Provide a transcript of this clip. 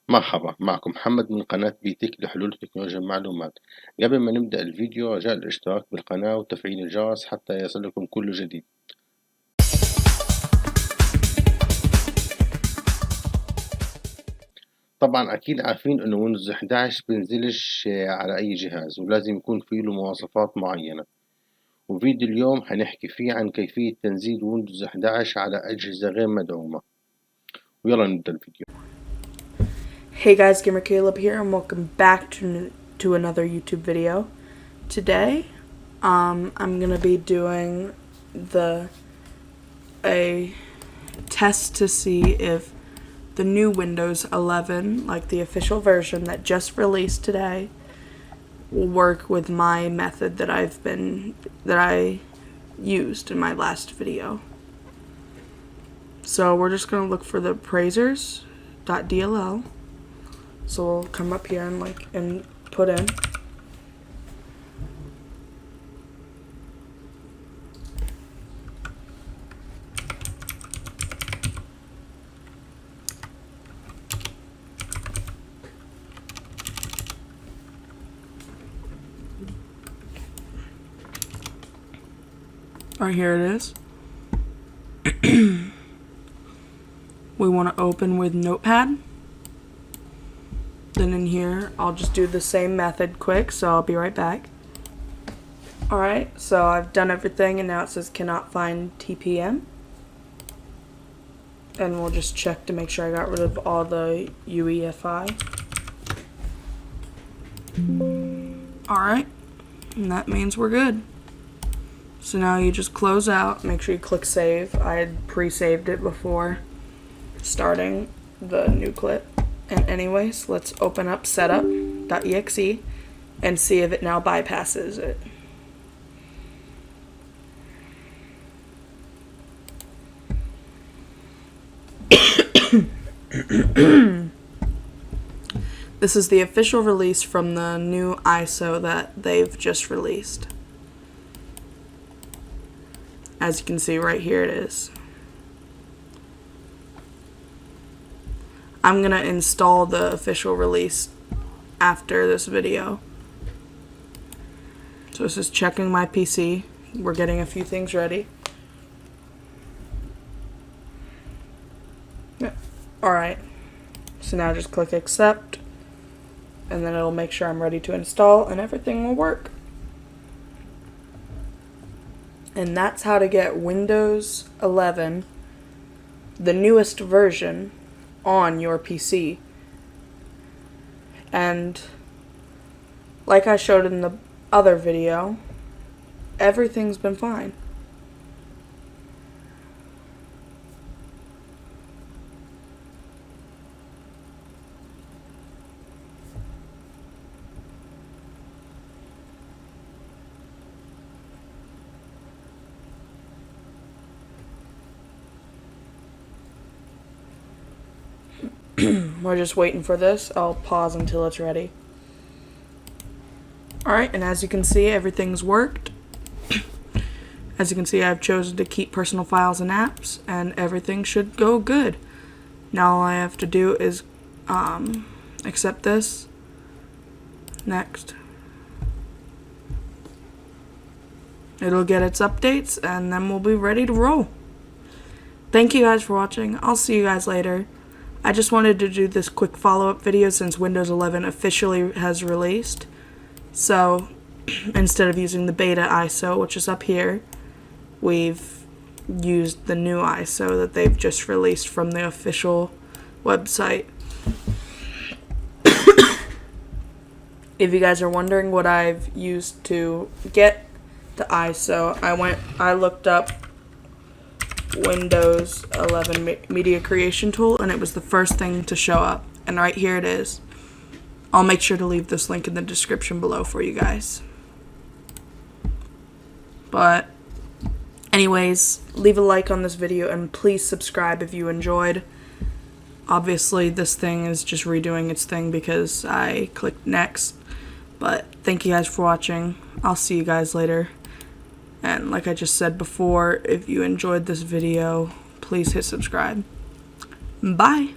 مرحبا، معكم محمد من قناة بيتك لحلول تكنولوجيا المعلومات. قبل ما نبدأ الفيديو رجاء الاشتراك بالقناة وتفعيل الجرس حتى يصلكم كل جديد. طبعا أكيد عارفين إنه ويندوز 11 بينزلش على أي جهاز ولازم يكون فيه له مواصفات معينة، وفيديو اليوم هنحكي فيه عن كيفية تنزيل ويندوز 11 على أجهزة غير مدعومة، ويلا نبدأ الفيديو. Hey guys, Gamer Caleb here, and welcome back to another YouTube video. Today, I'm gonna be doing a test to see if the new Windows 11, like the official version that just released today, will work with my method that I used in my last video. So we're just gonna look for the appraisers.dll. So we'll come up here and put in. Right, here it is. We want to open with Notepad. Then in here, I'll just do the same method quick, so I'll be right back. Alright, so I've done everything, and now it says cannot find TPM. And we'll just check to make sure I got rid of all the UEFI. Alright, and that means we're good. So now you just close out, make sure you click save. I had pre-saved it before starting the new clip. And anyways, let's open up setup.exe and see if it now bypasses it. This is the official release from the new ISO that they've just released. As you can see right here it is. I'm gonna install the official release after this video. So this is checking my PC. We're getting a few things ready. Alright, so now just click accept, and then it'll make sure I'm ready to install and everything will work. And that's how to get Windows 11, the newest version, on your PC. And like I showed in the other video, everything's been fine. We're just waiting for this. I'll pause until it's ready. Alright, and as you can see, everything's worked. As you can see, I've chosen to keep personal files and apps, and everything should go good. Now all I have to do is accept this. Next. It'll get its updates, and then we'll be ready to roll. Thank you guys for watching. I'll see you guys later. I just wanted to do this quick follow-up video since Windows 11 officially has released. So, instead of using the beta ISO, which is up here, we've used the new ISO that they've just released from the official website. If you guys are wondering what I've used to get the ISO, I looked up Windows 11 Media Creation Tool, and it was the first thing to show up, and right here it is. I'll make sure to leave this link in the description below for you guys. But anyways, leave a like on this video and please subscribe if you enjoyed. Obviously this thing is just redoing its thing because I clicked next, but thank you guys for watching. I'll see you guys later. And like I just said before, if you enjoyed this video, please hit subscribe. Bye!